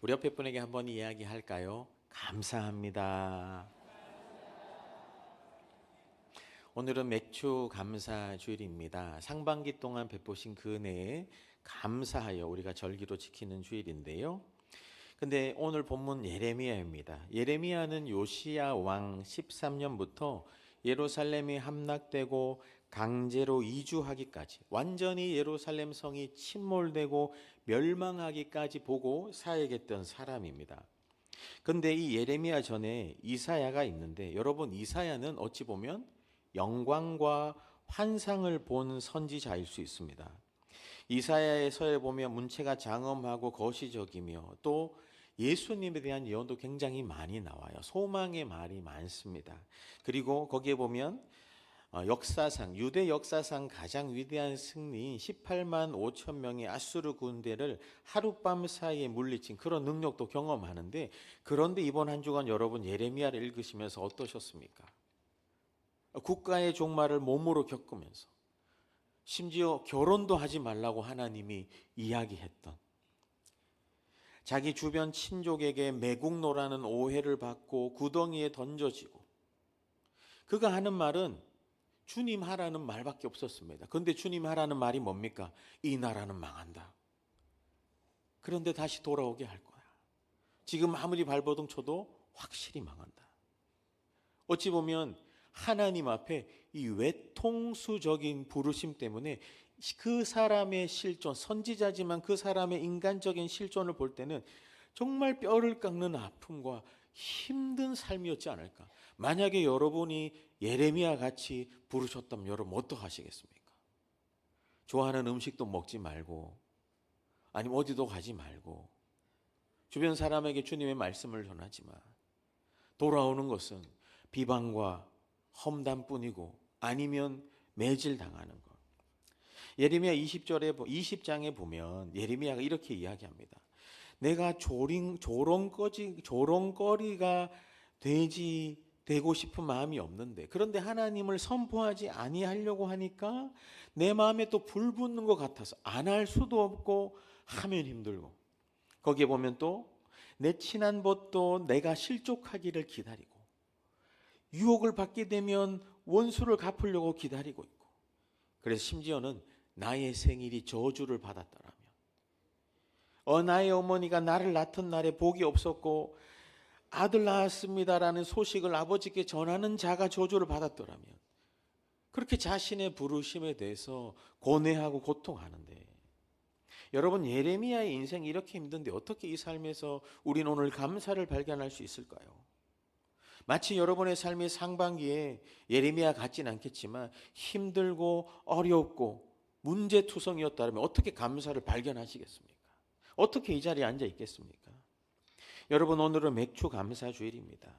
우리 옆에 분에게 한번 이야기할까요? 감사합니다. 오늘은 맥주 감사 주일입니다. 상반기 동안 베푸신 그 은혜에 감사하여 우리가 절기로 지키는 주일인데요. 근데 오늘 본문 예레미야입니다. 예레미야는 요시야 왕 13년부터 예루살렘이 함락되고 강제로 이주하기까지, 완전히 예루살렘 성이 침몰되고 멸망하기까지 보고 사역했던 사람입니다. 근데 이 예레미야 전에 이사야가 있는데, 여러분, 이사야는 어찌 보면 영광과 환상을 본 선지자일 수 있습니다. 이사야의 서에 보면 문체가 장엄하고 거시적이며 또 예수님에 대한 예언도 굉장히 많이 나와요. 소망의 말이 많습니다. 그리고 거기에 보면 역사상, 유대 역사상 가장 위대한 승리인 18만 5천 명의 아수르 군대를 하룻밤 사이에 물리친 그런 능력도 경험하는데, 그런데 이번 한 주간 여러분 예레미야를 읽으시면서 어떠셨습니까? 국가의 종말을 몸으로 겪으면서, 심지어 결혼도 하지 말라고 하나님이 이야기했던, 자기 주변 친족에게 매국노라는 오해를 받고 구덩이에 던져지고, 그가 하는 말은 주님 하라는 말밖에 없었습니다. 그런데 주님 하라는 말이 뭡니까? 이 나라는 망한다. 그런데 다시 돌아오게 할 거야. 지금 아무리 발버둥 쳐도 확실히 망한다. 어찌 보면 하나님 앞에 이 외통수적인 부르심 때문에 그 사람의 실존, 선지자지만 그 사람의 인간적인 실존을 볼 때는 정말 뼈를 깎는 아픔과 힘든 삶이었지 않을까. 만약에 여러분이 예레미야 같이 부르셨다면 여러분 어떡하시겠습니까? 좋아하는 음식도 먹지 말고, 아니면 어디도 가지 말고, 주변 사람에게 주님의 말씀을 전하지만 돌아오는 것은 비방과 험담뿐이고, 아니면 매질당하는 것. 예레미야 20장에 보면 예레미야가 이렇게 이야기합니다. 내가 조롱거리가 되고 싶은 마음이 없는데, 그런데 하나님을 선포하지 아니하려고 하니까 내 마음에 또 불 붙는 것 같아서 안 할 수도 없고 하면 힘들고, 거기에 보면 또 내 친한 벗도 내가 실족하기를 기다리고, 유혹을 받게 되면 원수를 갚으려고 기다리고 있고, 그래서 심지어는 나의 생일이 저주를 받았더라면, 나의 어머니가 나를 낳던 날에 복이 없었고 아들 낳았습니다라는 소식을 아버지께 전하는 자가 저주를 받았더라면, 그렇게 자신의 부르심에 대해서 고뇌하고 고통하는데, 여러분 예레미야의 인생이 이렇게 힘든데 어떻게 이 삶에서 우리는 오늘 감사를 발견할 수 있을까요? 마치 여러분의 삶의 상반기에 예레미야 같지는 않겠지만 힘들고 어렵고 문제투성이었다면 어떻게 감사를 발견하시겠습니까? 어떻게 이 자리에 앉아 있겠습니까? 여러분, 오늘은 맥주 감사 주일입니다.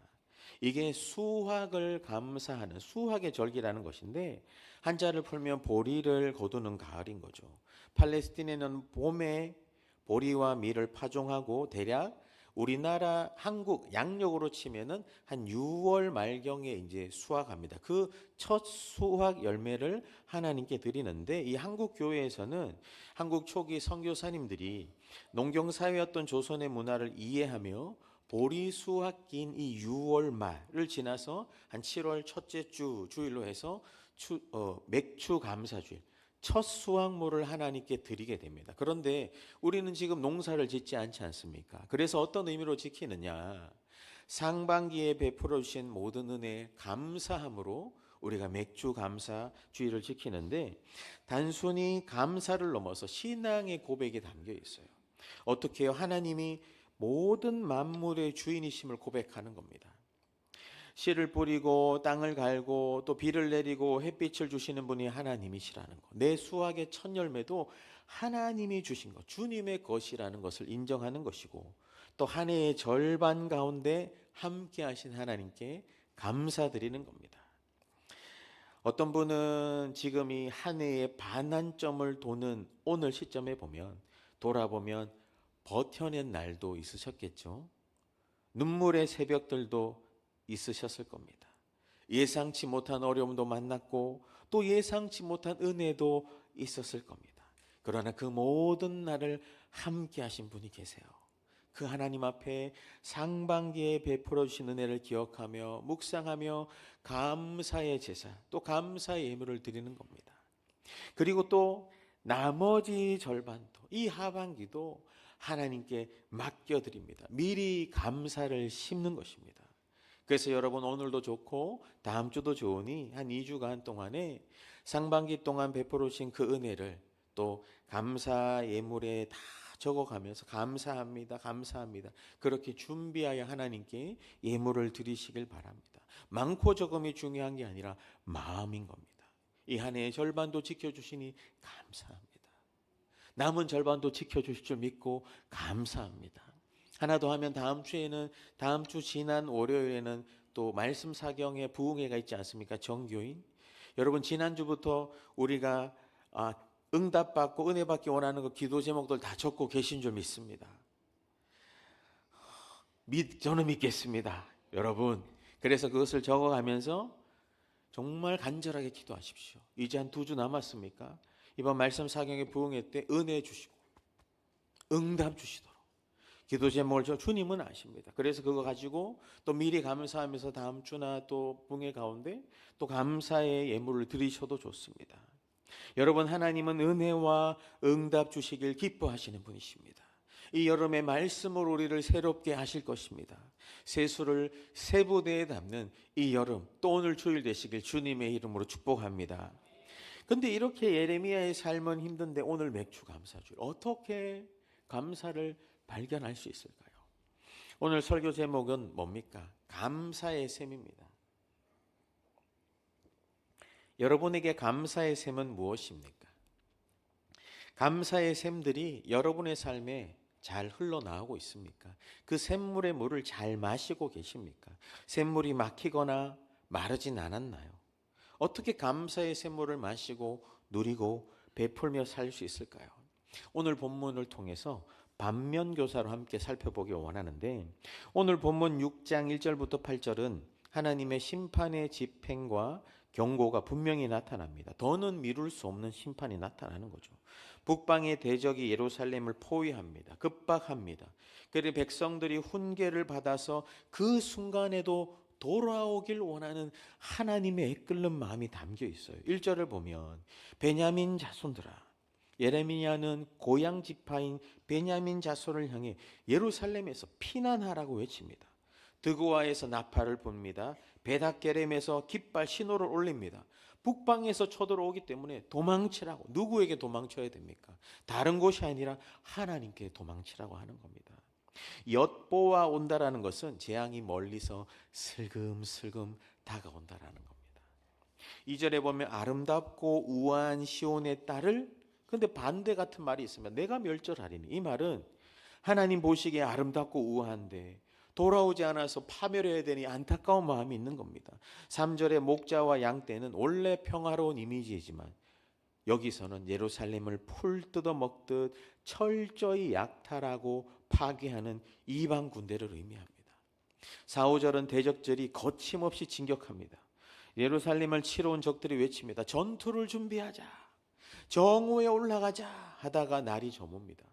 이게 수확을 감사하는 수확의 절기라는 것인데, 한자를 풀면 보리를 거두는 가을인 거죠. 팔레스틴에는 봄에 보리와 밀을 파종하고 대략 우리나라 한국 양력으로 치면은 한 6월 말경에 이제 수확합니다. 그 첫 수확 열매를 하나님께 드리는데, 이 한국 교회에서는 한국 초기 선교사님들이 농경사회였던 조선의 문화를 이해하며 보리 수확기인 이 6월 말을 지나서 한 7월 첫째 주일로 해서 맥주 감사주일, 첫 수확물을 하나님께 드리게 됩니다. 그런데 우리는 지금 농사를 짓지 않지 않습니까? 그래서 어떤 의미로 지키느냐? 상반기에 베풀어 주신 모든 은혜에 감사함으로 우리가 맥주 감사 주일을 지키는데, 단순히 감사를 넘어서 신앙의 고백이 담겨 있어요. 어떻게 해요? 하나님이 모든 만물의 주인이심을 고백하는 겁니다. 씨를 뿌리고 땅을 갈고 또 비를 내리고 햇빛을 주시는 분이 하나님이시라는 것, 내 수확의 첫 열매도 하나님이 주신 것, 주님의 것이라는 것을 인정하는 것이고, 또 한 해의 절반 가운데 함께 하신 하나님께 감사드리는 겁니다. 어떤 분은 지금 이 한 해의 반환점을 도는 오늘 시점에 돌아보면 버텨낸 날도 있으셨겠죠. 눈물의 새벽들도 있으셨을 겁니다. 예상치 못한 어려움도 만났고 또 예상치 못한 은혜도 있었을 겁니다. 그러나 그 모든 날을 함께 하신 분이 계세요. 그 하나님 앞에 상반기에 베풀어 주신 은혜를 기억하며 묵상하며 감사의 제사, 또 감사의 예물을 드리는 겁니다. 그리고 또 나머지 절반도, 이 하반기도 하나님께 맡겨드립니다. 미리 감사를 심는 것입니다. 그래서 여러분, 오늘도 좋고 다음 주도 좋으니 한 2주간 동안에 상반기 동안 베풀어 주신 그 은혜를 또 감사 예물에 다 적어가면서 감사합니다, 감사합니다, 그렇게 준비하여 하나님께 예물을 드리시길 바랍니다. 많고 적음이 중요한 게 아니라 마음인 겁니다. 이 한 해의 절반도 지켜주시니 감사합니다. 남은 절반도 지켜주실 줄 믿고 감사합니다. 하나 더 하면 다음 주 지난 월요일에는 또 말씀 사경의 부흥회가 있지 않습니까? 정교인. 여러분, 지난주부터 우리가 응답받고 은혜 받기 원하는 그 기도 제목들 다 적고 계신 줄 믿습니다. 저는 믿겠습니다, 여러분. 그래서 그것을 적어가면서 정말 간절하게 기도하십시오. 이제 한 2주 남았습니까? 이번 말씀 사경의 부흥회 때 은혜 주시고 응답 주시도록 기도 제목을 주님은 아십니다. 그래서 그거 가지고 또 미리 감사하면서 다음 주나 또 부흥회 가운데 또 감사의 예물을 드리셔도 좋습니다. 여러분, 하나님은 은혜와 응답 주시길 기뻐하시는 분이십니다. 이 여름의 말씀으로 우리를 새롭게 하실 것입니다. 세수를 세 부대에 담는 이 여름, 또 오늘 주일 되시길 주님의 이름으로 축복합니다. 근데 이렇게 예레미야의 삶은 힘든데 오늘 맥주 감사주일, 어떻게 감사를 발견할 수 있을까요? 오늘 설교 제목은 뭡니까? 감사의 셈입니다. 여러분에게 감사의 셈은 무엇입니까? 감사의 셈들이 여러분의 삶에 잘 흘러나오고 있습니까? 그 샘물의 물을 잘 마시고 계십니까? 샘물이 막히거나 마르진 않았나요? 어떻게 감사의 샘물을 마시고 누리고 베풀며 살 수 있을까요? 오늘 본문을 통해서 반면교사로 함께 살펴보기 원하는데, 오늘 본문 6장 1절부터 8절은 하나님의 심판의 집행과 경고가 분명히 나타납니다. 더는 미룰 수 없는 심판이 나타나는 거죠. 북방의 대적이 예루살렘을 포위합니다. 급박합니다. 그리고 백성들이 훈계를 받아서 그 순간에도 돌아오길 원하는 하나님의 애끓는 마음이 담겨 있어요. 1절을 보면 베냐민 자손들아, 예레미야는 고향 지파인 베냐민 자손을 향해 예루살렘에서 피난하라고 외칩니다. 드고아에서 나팔을 붑니다. 베닷게렘에서 깃발 신호를 올립니다. 북방에서 쳐들어오기 때문에 도망치라고. 누구에게 도망쳐야 됩니까? 다른 곳이 아니라 하나님께 도망치라고 하는 겁니다. 엿보아 온다라는 것은 재앙이 멀리서 슬금슬금 다가온다라는 겁니다. 2절에 보면 아름답고 우아한 시온의 딸을, 근데 반대 같은 말이 있으면 내가 멸절하리니, 이 말은 하나님 보시기에 아름답고 우아한데 돌아오지 않아서 파멸해야 되니 안타까운 마음이 있는 겁니다. 3절의 목자와 양떼는 원래 평화로운 이미지이지만 여기서는 예루살렘을 풀 뜯어 먹듯 철저히 약탈하고 파괴하는 이방 군대를 의미합니다. 4, 5절은 대적들이 거침없이 진격합니다. 예루살렘을 치러 온 적들이 외칩니다. 전투를 준비하자, 정오에 올라가자 하다가 날이 저뭅니다.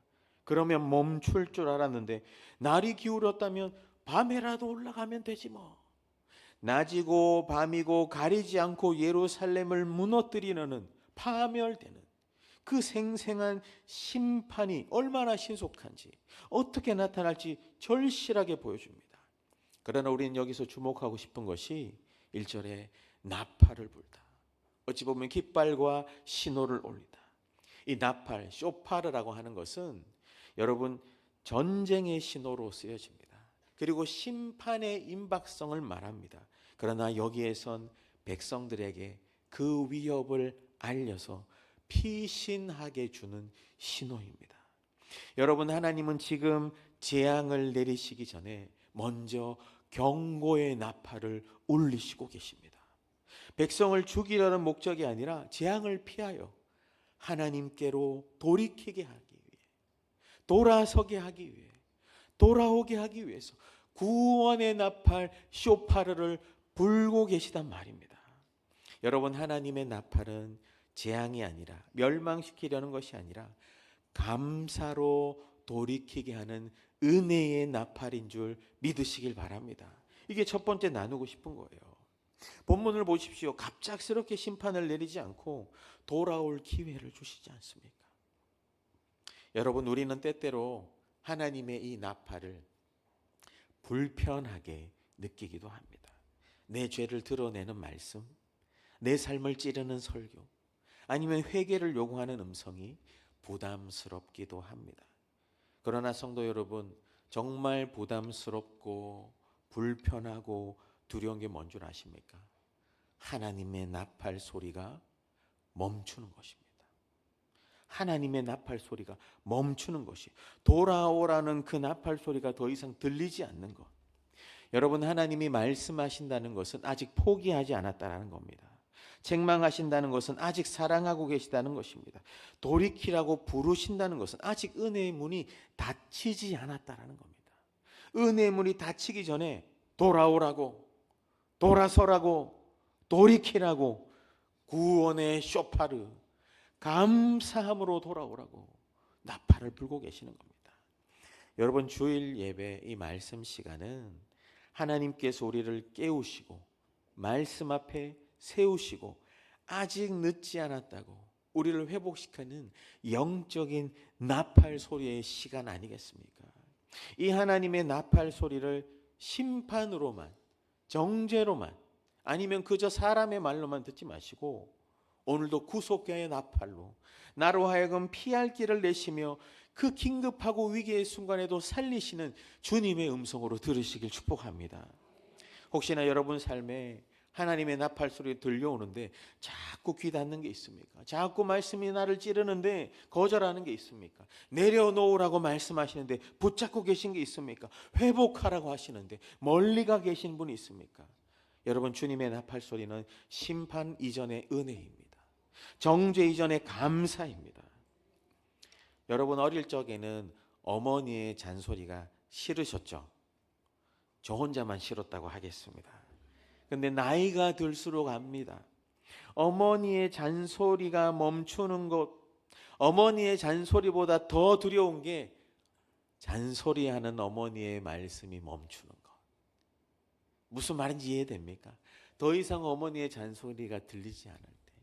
그러면 멈출 줄 알았는데 날이 기울었다면 밤에라도 올라가면 되지 뭐. 낮이고 밤이고 가리지 않고 예루살렘을 무너뜨리는, 파멸되는 그 생생한 심판이 얼마나 신속한지, 어떻게 나타날지 절실하게 보여줍니다. 그러나 우리는 여기서 주목하고 싶은 것이 1절에 나팔을 불다, 어찌 보면 깃발과 신호를 올리다. 이 나팔, 쇼파르라고 하는 것은 여러분 전쟁의 신호로 쓰여집니다. 그리고 심판의 임박성을 말합니다. 그러나 여기에선 백성들에게 그 위협을 알려서 피신하게 주는 신호입니다. 여러분, 하나님은 지금 재앙을 내리시기 전에 먼저 경고의 나팔을 울리시고 계십니다. 백성을 죽이려는 목적이 아니라 재앙을 피하여 하나님께로 돌이키게 하기 위해, 돌아서게 하기 위해, 돌아오게 하기 위해서 구원의 나팔 쇼파르를 불고 계시단 말입니다. 여러분, 하나님의 나팔은 재앙이 아니라, 멸망시키려는 것이 아니라 감사로 돌이키게 하는 은혜의 나팔인 줄 믿으시길 바랍니다. 이게 첫 번째 나누고 싶은 거예요. 본문을 보십시오. 갑작스럽게 심판을 내리지 않고 돌아올 기회를 주시지 않습니까? 여러분, 우리는 때때로 하나님의 이 나팔을 불편하게 느끼기도 합니다. 내 죄를 드러내는 말씀, 내 삶을 찌르는 설교, 아니면 회개를 요구하는 음성이 부담스럽기도 합니다. 그러나 성도 여러분, 정말 부담스럽고 불편하고 두려운 게 뭔 줄 아십니까? 하나님의 나팔 소리가 멈추는 것입니다. 하나님의 나팔 소리가 멈추는 것이, 돌아오라는 그 나팔 소리가 더 이상 들리지 않는 것. 여러분, 하나님이 말씀하신다는 것은 아직 포기하지 않았다는 겁니다. 책망하신다는 것은 아직 사랑하고 계시다는 것입니다. 돌이키라고 부르신다는 것은 아직 은혜의 문이 닫히지 않았다는 겁니다. 은혜의 문이 닫히기 전에 돌아오라고, 돌아서라고, 돌이키라고, 구원의 쇼파르, 감사함으로 돌아오라고 나팔을 불고 계시는 겁니다. 여러분, 주일 예배 이 말씀 시간은 하나님께서 우리를 깨우시고 말씀 앞에 세우시고 아직 늦지 않았다고 우리를 회복시키는 영적인 나팔 소리의 시간 아니겠습니까? 이 하나님의 나팔 소리를 심판으로만, 정죄로만, 아니면 그저 사람의 말로만 듣지 마시고 오늘도 구속의 나팔로 나로 하여금 피할 길을 내시며 그 긴급하고 위기의 순간에도 살리시는 주님의 음성으로 들으시길 축복합니다. 혹시나 여러분 삶에 하나님의 나팔 소리 들려오는데 자꾸 귀 닫는 게 있습니까? 자꾸 말씀이 나를 찌르는데 거절하는 게 있습니까? 내려놓으라고 말씀하시는데 붙잡고 계신 게 있습니까? 회복하라고 하시는데 멀리 가 계신 분이 있습니까? 여러분, 주님의 나팔 소리는 심판 이전의 은혜입니다. 정죄 이전의 감사입니다. 여러분, 어릴 적에는 어머니의 잔소리가 싫으셨죠? 저 혼자만 싫었다고 하겠습니다. 근데 나이가 들수록 압니다. 어머니의 잔소리가 멈추는 것, 어머니의 잔소리보다 더 두려운 게 잔소리하는 어머니의 말씀이 멈추는 것. 무슨 말인지 이해됩니까? 더 이상 어머니의 잔소리가 들리지 않을 때.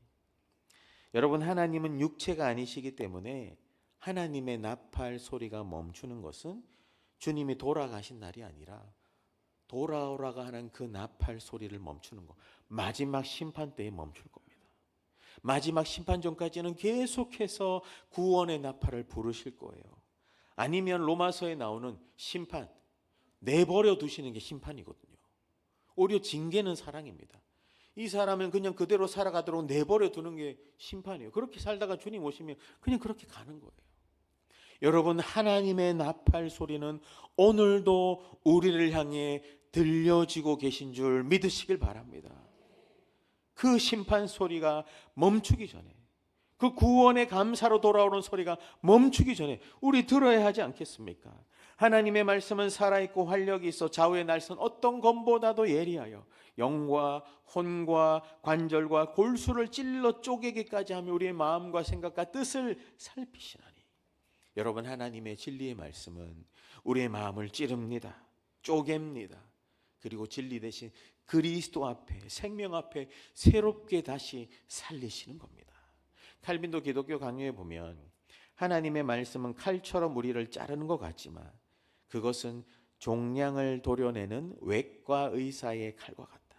여러분, 하나님은 육체가 아니시기 때문에 하나님의 나팔 소리가 멈추는 것은 주님이 돌아가신 날이 아니라 돌아오라고 하는 그 나팔 소리를 멈추는 것, 마지막 심판 때에 멈출 겁니다. 마지막 심판 전까지는 계속해서 구원의 나팔을 부르실 거예요. 아니면 로마서에 나오는 심판, 내버려 두시는 게 심판이거든요. 오히려 징계는 사랑입니다. 이 사람은 그냥 그대로 살아가도록 내버려 두는 게 심판이에요. 그렇게 살다가 주님 오시면 그냥 그렇게 가는 거예요. 여러분, 하나님의 나팔 소리는 오늘도 우리를 향해 들려지고 계신 줄 믿으시길 바랍니다. 그 심판 소리가 멈추기 전에, 그 구원의 감사로 돌아오는 소리가 멈추기 전에 우리 들어야 하지 않겠습니까? 하나님의 말씀은 살아있고 활력이 있어 좌우의 날선 어떤 검보다도 예리하여 영과 혼과 관절과 골수를 찔러 쪼개기까지 하며 우리의 마음과 생각과 뜻을 살피시나니. 여러분, 하나님의 진리의 말씀은 우리의 마음을 찌릅니다. 쪼갭니다. 그리고 진리 대신 그리스도 앞에, 생명 앞에 새롭게 다시 살리시는 겁니다. 칼빈도 기독교 강요에 보면 하나님의 말씀은 칼처럼 우리를 자르는 것 같지만 그것은 종량을 도려내는 외과 의사의 칼과 같다.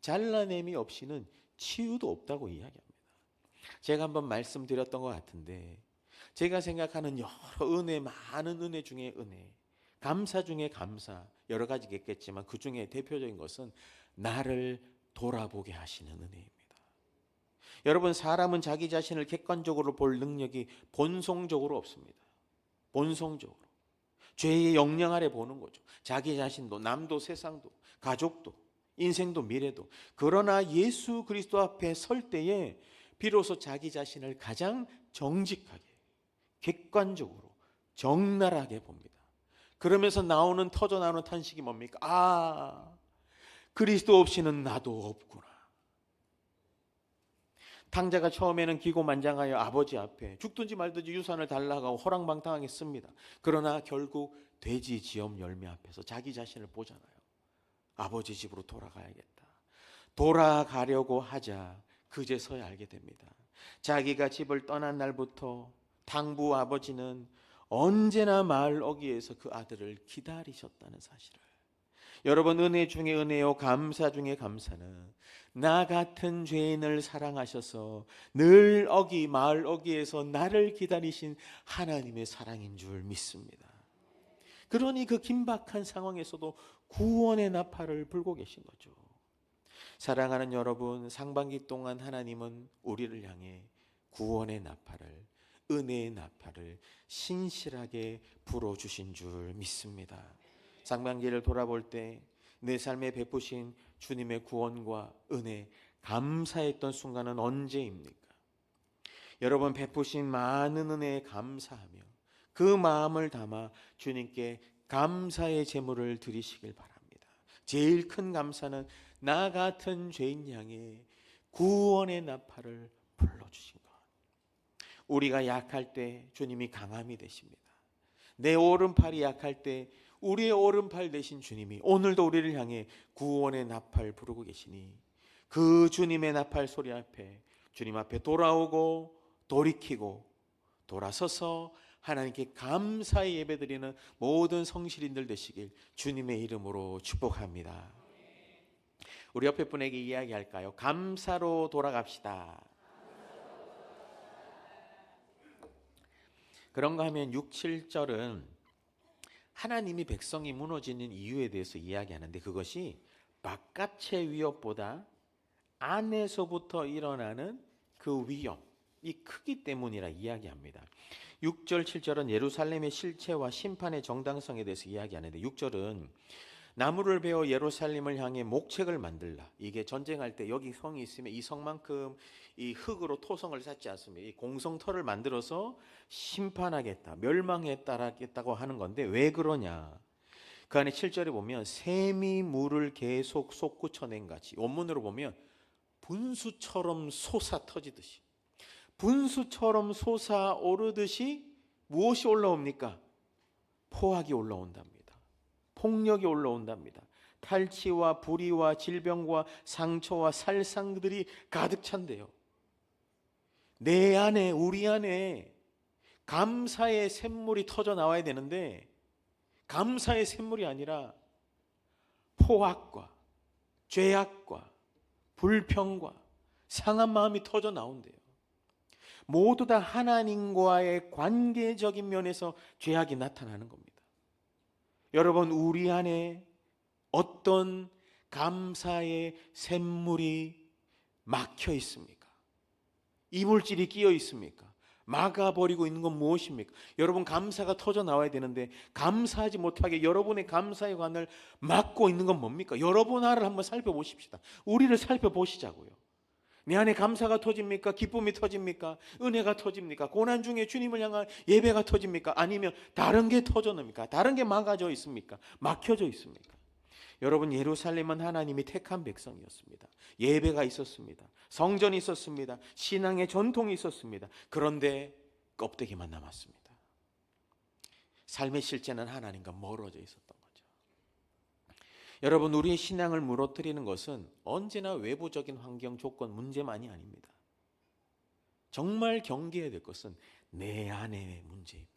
잘라냄이 없이는 치유도 없다고 이야기합니다. 제가 한번 말씀드렸던 것 같은데, 제가 생각하는 여러 은혜, 많은 은혜 중에 은혜, 감사 중에 감사, 여러 가지겠지만 그 중에 대표적인 것은 나를 돌아보게 하시는 은혜입니다. 여러분, 사람은 자기 자신을 객관적으로 볼 능력이 본성적으로 없습니다. 본성적으로 죄의 영향 아래 보는 거죠. 자기 자신도, 남도, 세상도, 가족도, 인생도, 미래도. 그러나 예수 그리스도 앞에 설 때에 비로소 자기 자신을 가장 정직하게, 객관적으로, 적나라하게 봅니다. 그러면서 터져 나오는 탄식이 뭡니까? 아, 그리스도 없이는 나도 없구나. 탕자가 처음에는 기고만장하여 아버지 앞에 죽든지 말든지 유산을 달라고 허랑방탕하겠습니다. 그러나 결국 돼지 지엄 열매 앞에서 자기 자신을 보잖아요. 아버지 집으로 돌아가야겠다. 돌아가려고 하자 그제서야 알게 됩니다. 자기가 집을 떠난 날부터 당부 아버지는 언제나 마을 어귀에서 그 아들을 기다리셨다는 사실을. 여러분, 은혜 중에 은혜요 감사 중에 감사는 나 같은 죄인을 사랑하셔서 늘 마을 어귀에서 나를 기다리신 하나님의 사랑인 줄 믿습니다. 그러니 그 긴박한 상황에서도 구원의 나팔을 불고 계신 거죠. 사랑하는 여러분, 상반기 동안 하나님은 우리를 향해 구원의 나팔을, 은혜의 나팔을 신실하게 불어주신 줄 믿습니다. 상반기를 돌아볼 때 내 삶에 베푸신 주님의 구원과 은혜, 감사했던 순간은 언제입니까? 여러분, 베푸신 많은 은혜에 감사하며 그 마음을 담아 주님께 감사의 제물을 드리시길 바랍니다. 제일 큰 감사는 나 같은 죄인 향해 구원의 나팔을 불러주신 것. 우리가 약할 때 주님이 강함이 되십니다. 내 오른팔이 약할 때 우리의 오른팔 되신 주님이 오늘도 우리를 향해 구원의 나팔 부르고 계시니 그 주님의 나팔 소리 앞에 주님 앞에 돌아오고 돌이키고 돌아서서 하나님께 감사의 예배드리는 모든 성실인들 되시길 주님의 이름으로 축복합니다. 우리 옆에 분에게 이야기할까요? 감사로 돌아갑시다. 그런가 하면 6, 7절은 하나님이 백성이 무너지는 이유에 대해서 이야기하는데 그것이 바깥의 위협보다 안에서부터 일어나는 그 위협이 크기 때문이라 이야기합니다. 6절, 7절은 예루살렘의 실체와 심판의 정당성에 대해서 이야기하는데 6절은 나무를 베어 예루살렘을 향해 목책을 만들라. 이게 전쟁할 때 여기 성이 있으면 이 성만큼 이 흙으로 토성을 쌓지 않습니다. 이 공성터를 만들어서 심판하겠다, 멸망했다라겠다고 하는 건데 왜 그러냐? 그 안에 7절에 보면 샘이 물을 계속 솟구쳐낸 같이, 원문으로 보면 분수처럼 솟아 터지듯이, 분수처럼 솟아오르듯이 무엇이 올라옵니까? 포악이 올라온답니다. 폭력이 올라온답니다. 탈취와 불의와 질병과 상처와 살상들이 가득 찬대요. 내 안에, 우리 안에 감사의 샘물이 터져 나와야 되는데 감사의 샘물이 아니라 포악과 죄악과 불평과 상한 마음이 터져 나온대요. 모두 다 하나님과의 관계적인 면에서 죄악이 나타나는 겁니다. 여러분, 우리 안에 어떤 감사의 샘물이 막혀 있습니까? 이물질이 끼어 있습니까? 막아버리고 있는 건 무엇입니까? 여러분, 감사가 터져 나와야 되는데 감사하지 못하게 여러분의 감사의 관을 막고 있는 건 뭡니까? 여러분 안을 한번 살펴보십시다. 우리를 살펴보시자고요. 내 안에 감사가 터집니까? 기쁨이 터집니까? 은혜가 터집니까? 고난 중에 주님을 향한 예배가 터집니까? 아니면 다른 게 터져납니까? 다른 게 막아져 있습니까? 막혀져 있습니까? 여러분, 예루살렘은 하나님이 택한 백성이었습니다. 예배가 있었습니다. 성전이 있었습니다. 신앙의 전통이 있었습니다. 그런데 껍데기만 남았습니다. 삶의 실제는 하나님과 멀어져 있었던 거죠. 여러분, 우리의 신앙을 무너뜨리는 것은 언제나 외부적인 환경, 조건, 문제만이 아닙니다. 정말 경계해야 될 것은 내 안의 문제입니다.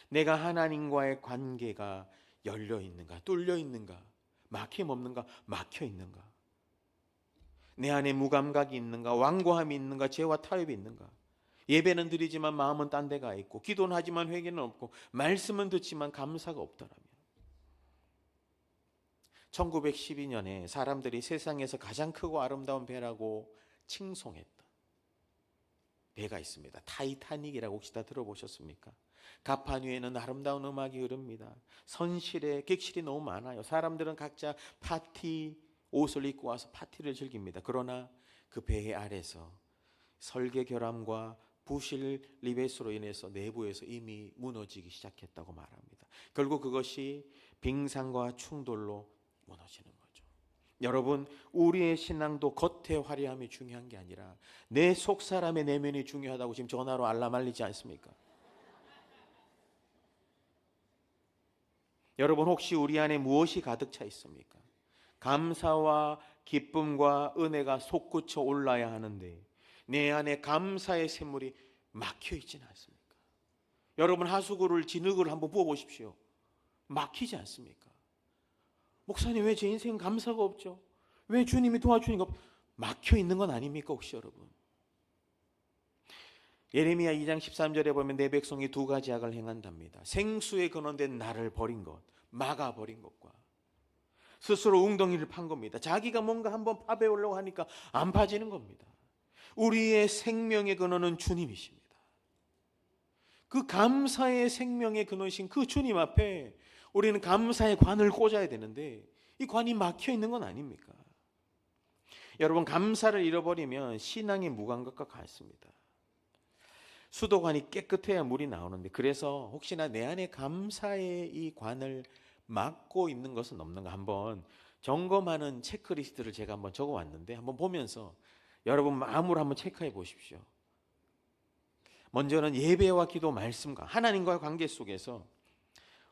내가 하나님과의 관계가 열려 있는가, 뚫려 있는가, 막힘 없는가, 막혀 있는가, 내 안에 무감각이 있는가, 완고함이 있는가, 죄와 타협이 있는가. 예배는 드리지만 마음은 딴 데가 있고, 기도는 하지만 회개는 없고, 말씀은 듣지만 감사가 없더라면 1912년에 사람들이 세상에서 가장 크고 아름다운 배라고 칭송했던 배가 있습니다. 타이타닉이라고 혹시 다 들어보셨습니까? 갑판 위에는 아름다운 음악이 흐릅니다. 선실에 객실이 너무 많아요. 사람들은 각자 파티 옷을 입고 와서 파티를 즐깁니다. 그러나 그 배 아래서 설계 결함과 부실 리베스로 인해서 내부에서 이미 무너지기 시작했다고 말합니다. 결국 그것이 빙산과 충돌로 무너지는 거죠. 여러분, 우리의 신앙도 겉의 화려함이 중요한 게 아니라 내 속 사람의 내면이 중요하다고 지금 전화로 알람 알리지 않습니까? 여러분, 혹시 우리 안에 무엇이 가득 차 있습니까? 감사와 기쁨과 은혜가 솟구쳐 올라야 하는데 내 안에 감사의 샘물이 막혀 있지는 않습니까? 여러분, 하수구를 진흙을 한번 부어 보십시오. 막히지 않습니까? 목사님, 왜 제 인생 감사가 없죠? 왜 주님이 도와주니까 막혀 있는 건 아닙니까 혹시 여러분? 예레미야 2장 13절에 보면 내 백성이 두 가지 악을 행한답니다. 생수에 근원된 나를 버린 것, 막아버린 것과 스스로 웅덩이를 판 겁니다. 자기가 뭔가 한번 파배우려고 하니까 안 파지는 겁니다. 우리의 생명의 근원은 주님이십니다. 그 감사의 생명의 근원이신 그 주님 앞에 우리는 감사의 관을 꽂아야 되는데 이 관이 막혀 있는 건 아닙니까? 여러분, 감사를 잃어버리면 신앙이 무감각과 같습니다. 수도관이 깨끗해야 물이 나오는데 그래서 혹시나 내 안에 감사의 이 관을 막고 있는 것은 없는가 한번 점검하는 체크리스트를 제가 한번 적어왔는데 한번 보면서 여러분 마음으로 한번 체크해 보십시오. 먼저는 예배와 기도 말씀과 하나님과의 관계 속에서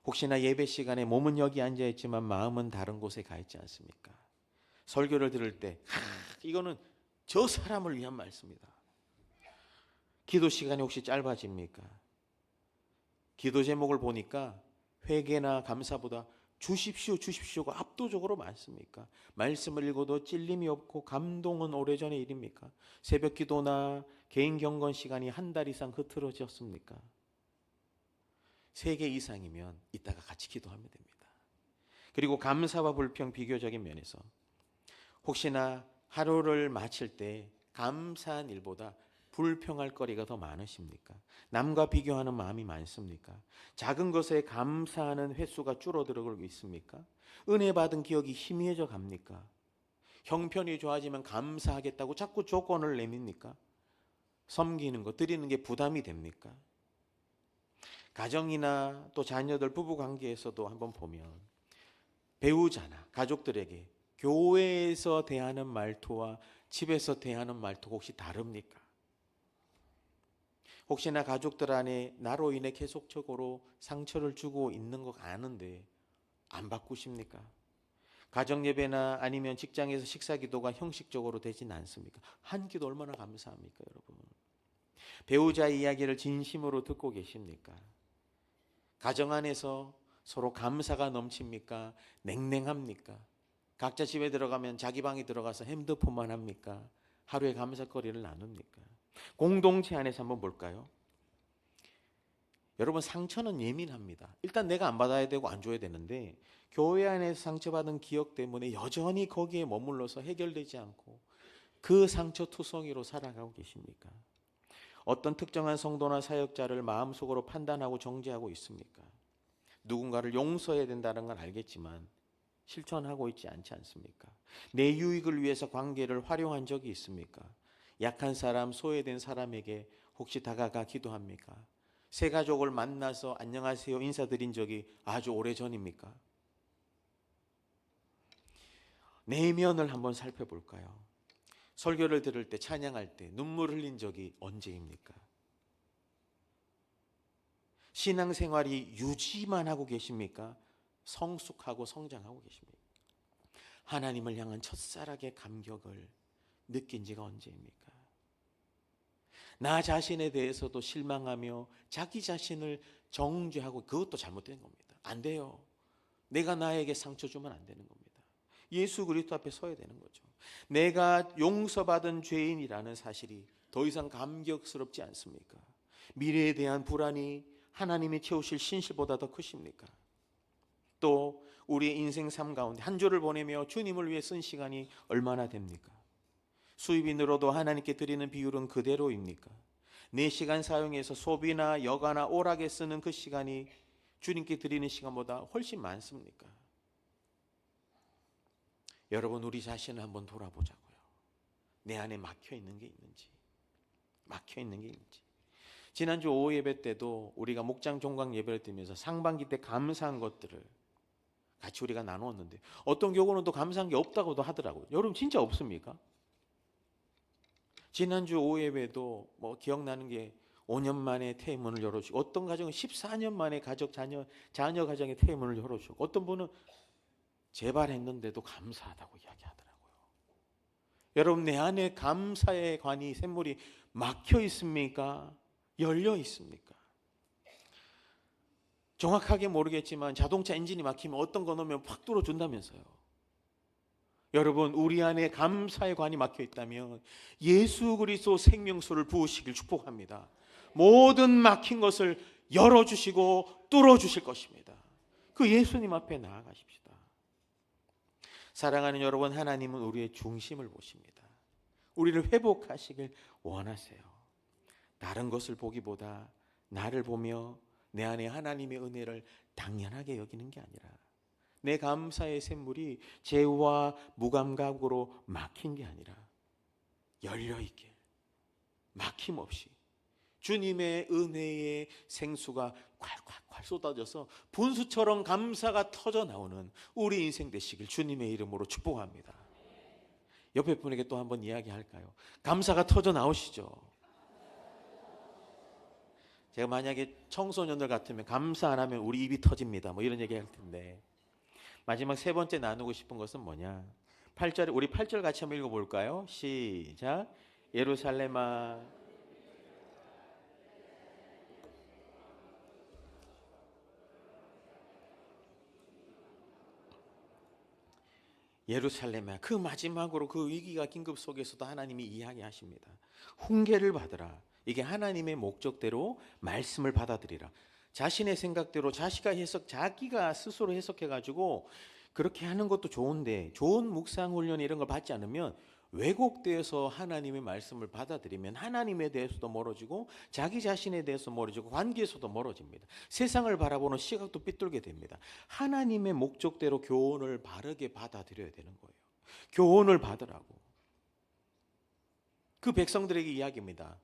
혹시나 예배 시간에 몸은 여기 앉아 있지만 마음은 다른 곳에 가 있지 않습니까? 설교를 들을 때 이거는 저 사람을 위한 말씀이다. 기도 시간이 혹시 짧아집니까? 기도 제목을 보니까 회개나 감사보다 주십시오가 압도적으로 많습니까? 말씀을 읽어도 찔림이 없고 감동은 오래전의 일입니까? 새벽 기도나 개인 경건 시간이 한 달 이상 흐트러졌습니까? 3개 이상이면 이따가 같이 기도하면 됩니다. 그리고 감사와 불평 비교적인 면에서 혹시나 하루를 마칠 때 감사한 일보다 불평할 거리가 더 많으십니까? 남과 비교하는 마음이 많습니까? 작은 것에 감사하는 횟수가 줄어들고 있습니까? 은혜 받은 기억이 희미해져 갑니까? 형편이 좋아지면 감사하겠다고 자꾸 조건을 내밉니까? 섬기는 것, 드리는 게 부담이 됩니까? 가정이나 또 자녀들 부부 관계에서도 한번 보면 배우자나 가족들에게 교회에서 대하는 말투와 집에서 대하는 말투가 혹시 다릅니까? 혹시나 가족들 안에 나로 인해 계속적으로 상처를 주고 있는 거 아는데 안 바꾸십니까? 가정 예배나 아니면 직장에서 식사 기도가 형식적으로 되진 않습니까? 한 기도 얼마나 감사합니까, 여러분? 배우자의 이야기를 진심으로 듣고 계십니까? 가정 안에서 서로 감사가 넘칩니까? 냉랭합니까? 각자 집에 들어가면 자기 방에 들어가서 핸드폰만 합니까? 하루에 감사거리를 나눕니까? 공동체 안에서 한번 볼까요? 여러분, 상처는 예민합니다. 일단 내가 안 받아야 되고 안 줘야 되는데 교회 안에서 상처받은 기억 때문에 여전히 거기에 머물러서 해결되지 않고 그 상처투성이로 살아가고 계십니까? 어떤 특정한 성도나 사역자를 마음속으로 판단하고 정죄하고 있습니까? 누군가를 용서해야 된다는 건 알겠지만 실천하고 있지 않지 않습니까? 내 유익을 위해서 관계를 활용한 적이 있습니까? 약한 사람, 소외된 사람에게 혹시 다가가 기도합니까? 새 가족을 만나서 안녕하세요 인사드린 적이 아주 오래전입니까? 내면을 한번 살펴볼까요? 설교를 들을 때, 찬양할 때 눈물 흘린 적이 언제입니까? 신앙생활이 유지만 하고 계십니까? 성숙하고 성장하고 계십니까? 하나님을 향한 첫사랑의 감격을 느낀 지가 언제입니까? 나 자신에 대해서도 실망하며 자기 자신을 정죄하고 그것도 잘못된 겁니다. 안 돼요. 내가 나에게 상처 주면 안 되는 겁니다. 예수 그리스도 앞에 서야 되는 거죠. 내가 용서받은 죄인이라는 사실이 더 이상 감격스럽지 않습니까? 미래에 대한 불안이 하나님이 채우실 신실보다 더 크십니까? 또 우리의 인생 삶 가운데 한 주를 보내며 주님을 위해 쓴 시간이 얼마나 됩니까? 수입이 늘어도 하나님께 드리는 비율은 그대로입니까? 내 시간 사용해서 소비나 여가나 오락에 쓰는 그 시간이 주님께 드리는 시간보다 훨씬 많습니까? 여러분, 우리 자신을 한번 돌아보자고요. 내 안에 막혀 있는 게 있는지, 막혀 있는 게 있는지. 지난주 오후 예배 때도 우리가 목장 종강 예배를 드리면서 상반기 때 감사한 것들을 같이 우리가 나누었는데 어떤 교구는 또 감사한 게 없다고도 하더라고요. 여러분 진짜 없습니까? 지난주 오예배도 뭐 기억나는 게 5년 만에 태문을 열어주고, 어떤 가정은 14년 만에 자녀 가정의 태문을 열어주고, 어떤 분은 재발했는데도 감사하다고 이야기하더라고요. 여러분, 내 안에 감사의 관이, 샘물이 막혀 있습니까? 열려 있습니까? 정확하게 모르겠지만 자동차 엔진이 막히면 어떤 거 넣으면 팍 뚫어준다면서요. 여러분, 우리 안에 감사의 관이 막혀 있다면 예수 그리스도 생명수를 부으시길 축복합니다. 모든 막힌 것을 열어주시고 뚫어주실 것입니다. 그 예수님 앞에 나아가십시다. 사랑하는 여러분, 하나님은 우리의 중심을 보십니다. 우리를 회복하시길 원하세요. 다른 것을 보기보다 나를 보며 내 안에 하나님의 은혜를 당연하게 여기는 게 아니라 내 감사의 샘물이 죄와 무감각으로 막힌 게 아니라 열려있게 막힘없이 주님의 은혜의 생수가 콸콸콸 쏟아져서 분수처럼 감사가 터져 나오는 우리 인생 되시길 주님의 이름으로 축복합니다. 옆에 분에게 또 한번 이야기할까요? 감사가 터져 나오시죠. 제가 만약에 청소년들 같으면 감사 안 하면 우리 입이 터집니다, 뭐 이런 얘기 할 텐데, 마지막 세 번째 나누고 싶은 것은 뭐냐? 8절, 우리 8절 같이 한번 읽어볼까요? 시작. 예루살렘아, 예루살렘아. 그 마지막으로 그 위기가 긴급 속에서도 하나님이 이야기하십니다. 훈계를 받으라. 이게 하나님의 목적대로 말씀을 받아들이라. 자신의 생각대로 자기가 스스로 해석해가지고 그렇게 하는 것도 좋은데, 좋은 묵상 훈련 이런 걸 받지 않으면 왜곡되어서 하나님의 말씀을 받아들이면 하나님에 대해서도 멀어지고 자기 자신에 대해서 멀어지고 관계에서도 멀어집니다. 세상을 바라보는 시각도 삐뚤게 됩니다. 하나님의 목적대로 교훈을 바르게 받아들여야 되는 거예요. 교훈을 받으라고. 그 백성들에게 이야기입니다.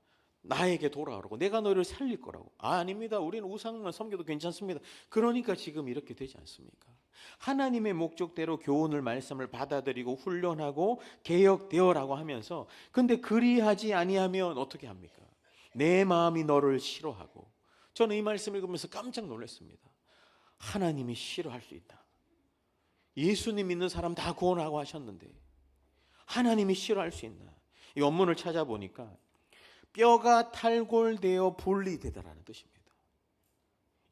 나에게 돌아오라고. 내가 너를 살릴 거라고. 아닙니다. 우리는 우상만 섬겨도 괜찮습니다. 그러니까 지금 이렇게 되지 않습니까? 하나님의 목적대로 교훈을, 말씀을 받아들이고 훈련하고 개혁되어라고 하면서, 근데 그리하지 아니하면 어떻게 합니까? 내 마음이 너를 싫어하고. 저는 이 말씀을 읽으면서 깜짝 놀랐습니다. 하나님이 싫어할 수 있다. 예수님 믿는 사람 다 구원하고 하셨는데 하나님이 싫어할 수 있나? 이 원문을 찾아보니까 뼈가 탈골되어 분리되다라는 뜻입니다.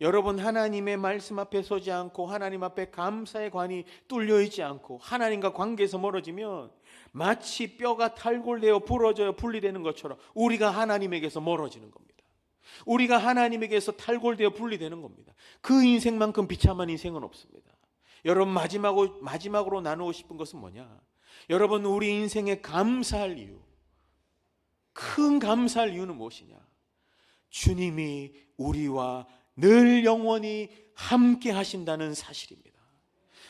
여러분, 하나님의 말씀 앞에 서지 않고 하나님 앞에 감사의 관이 뚫려 있지 않고 하나님과 관계에서 멀어지면 마치 뼈가 탈골되어 부러져요 분리되는 것처럼 우리가 하나님에게서 멀어지는 겁니다. 우리가 하나님에게서 탈골되어 분리되는 겁니다. 그 인생만큼 비참한 인생은 없습니다. 여러분, 마지막으로 나누고 싶은 것은 뭐냐? 여러분, 우리 인생에 감사할 이유, 큰 감사할 이유는 무엇이냐? 주님이 우리와 늘 영원히 함께 하신다는 사실입니다.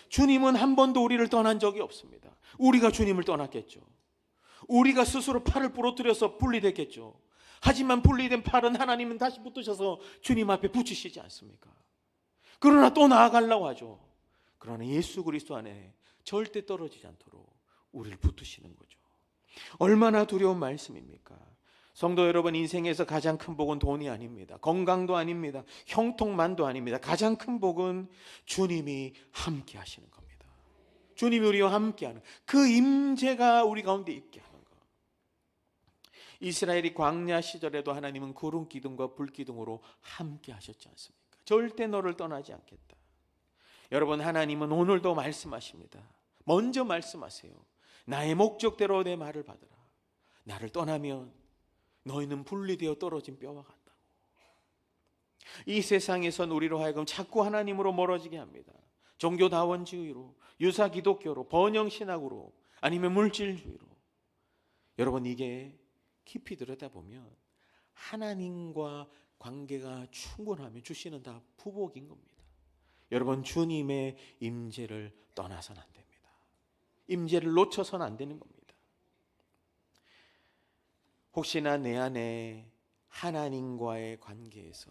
주님은 한 번도 우리를 떠난 적이 없습니다. 우리가 주님을 떠났겠죠. 우리가 스스로 팔을 부러뜨려서 분리됐겠죠. 하지만 분리된 팔은 하나님은 다시 붙으셔서 주님 앞에 붙이시지 않습니까? 그러나 또 나아가려고 하죠. 그러나 예수 그리스도 안에 절대 떨어지지 않도록 우리를 붙으시는 거죠. 얼마나 두려운 말씀입니까? 성도 여러분, 인생에서 가장 큰 복은 돈이 아닙니다. 건강도 아닙니다. 형통만도 아닙니다. 가장 큰 복은 주님이 함께 하시는 겁니다. 주님이 우리와 함께하는 그 임재가 우리 가운데 있게 하는 것. 이스라엘이 광야 시절에도 하나님은 구름 기둥과 불 기둥으로 함께 하셨지 않습니까? 절대 너를 떠나지 않겠다. 여러분, 하나님은 오늘도 말씀하십니다. 먼저 말씀하세요. 나의 목적대로 내 말을 받으라. 나를 떠나면 너희는 분리되어 떨어진 뼈와 같다고. 이 세상에선 우리로 하여금 자꾸 하나님으로 멀어지게 합니다. 종교다원주의로, 유사 기독교로, 번영신학으로, 아니면 물질주의로. 여러분, 이게 깊이 들여다보면 하나님과 관계가 충분하면 주시는 다 부복인 겁니다. 여러분, 주님의 임재를 떠나서는 안 됩니다. 임재를 놓쳐서는 안 되는 겁니다. 혹시나 내 안에 하나님과의 관계에서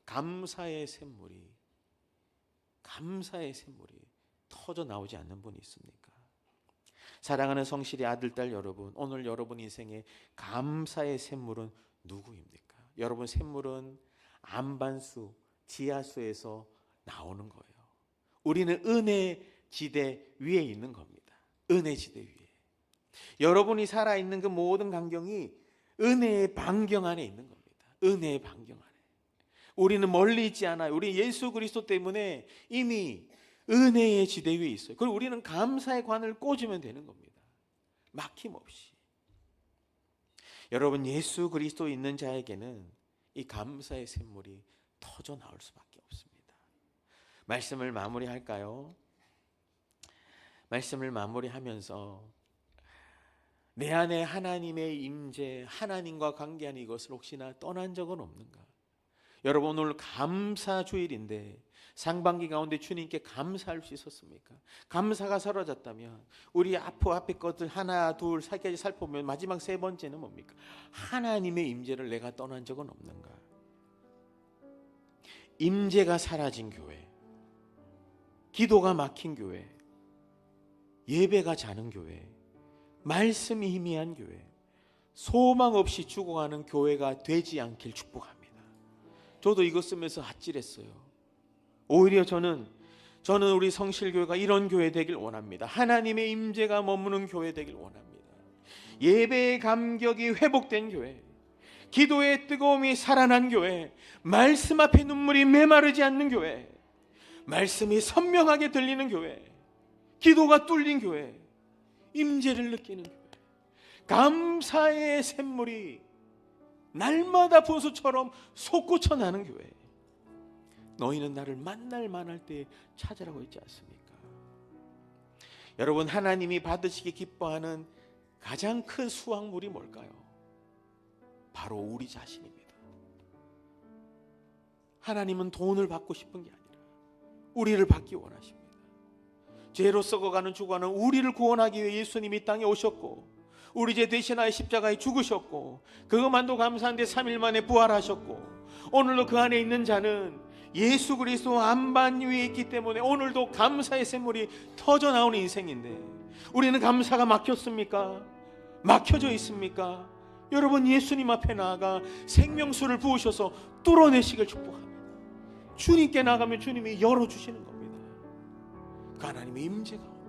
감사의 샘물이 감사의 샘물이 터져 나오지 않는 분이 있습니까? 사랑하는 성실의 아들, 딸 여러분, 오늘 여러분 인생의 감사의 샘물은 누구입니까? 여러분 샘물은 안반수, 지하수에서 나오는 거예요. 우리는 은혜 지대 위에 있는 겁니다. 은혜 지대 위에. 여러분이 살아있는 그 모든 환경이 은혜의 반경 안에 있는 겁니다. 은혜의 반경 안에. 우리는 멀리 있지 않아요. 우리 예수 그리스도 때문에 이미 은혜의 지대 위에 있어요. 그리고 우리는 감사의 관을 꽂으면 되는 겁니다. 막힘없이. 여러분 예수 그리스도 있는 자에게는 이 감사의 샘물이 터져 나올 수밖에 없습니다. 말씀을 마무리할까요? 말씀을 마무리하면서 내 안에 하나님의 임재, 하나님과 관계하는 이것을 혹시나 떠난 적은 없는가? 여러분 오늘 감사주일인데 상반기 가운데 주님께 감사할 수 있었습니까? 감사가 사라졌다면 우리 앞에 것들 하나, 둘, 세 가지 살펴보면 마지막 세 번째는 뭡니까? 하나님의 임재를 내가 떠난 적은 없는가? 임재가 사라진 교회, 기도가 막힌 교회, 예배가 자는 교회, 말씀이 희미한 교회, 소망 없이 죽어가는 교회가 되지 않길 축복합니다. 저도 이거 쓰면서 아찔했어요. 오히려 저는 우리 성실교회가 이런 교회 되길 원합니다. 하나님의 임재가 머무는 교회 되길 원합니다. 예배의 감격이 회복된 교회, 기도의 뜨거움이 살아난 교회, 말씀 앞에 눈물이 메마르지 않는 교회, 말씀이 선명하게 들리는 교회, 기도가 뚫린 교회, 임재를 느끼는 교회, 감사의 샘물이 날마다 분수처럼 솟구쳐 나는 교회. 너희는 나를 만날 만할 때 찾으라고 했지 않습니까? 여러분 하나님이 받으시기 기뻐하는 가장 큰 수확물이 뭘까요? 바로 우리 자신입니다. 하나님은 돈을 받고 싶은 게 아니라 우리를 받기 원하십니다. 죄로 썩어가는 죽어가는 우리를 구원하기 위해 예수님이 이 땅에 오셨고 우리 죄 대신하여 십자가에 죽으셨고 그것만도 감사한데 3일 만에 부활하셨고 오늘도 그 안에 있는 자는 예수 그리스도 안반 위에 있기 때문에 오늘도 감사의 샘물이 터져 나오는 인생인데 우리는 감사가 막혔습니까? 막혀져 있습니까? 여러분 예수님 앞에 나아가 생명수를 부으셔서 뚫어내시길 축복합니다. 주님께 나가면 주님이 열어주시는 겁니다. 그 하나님의 임재가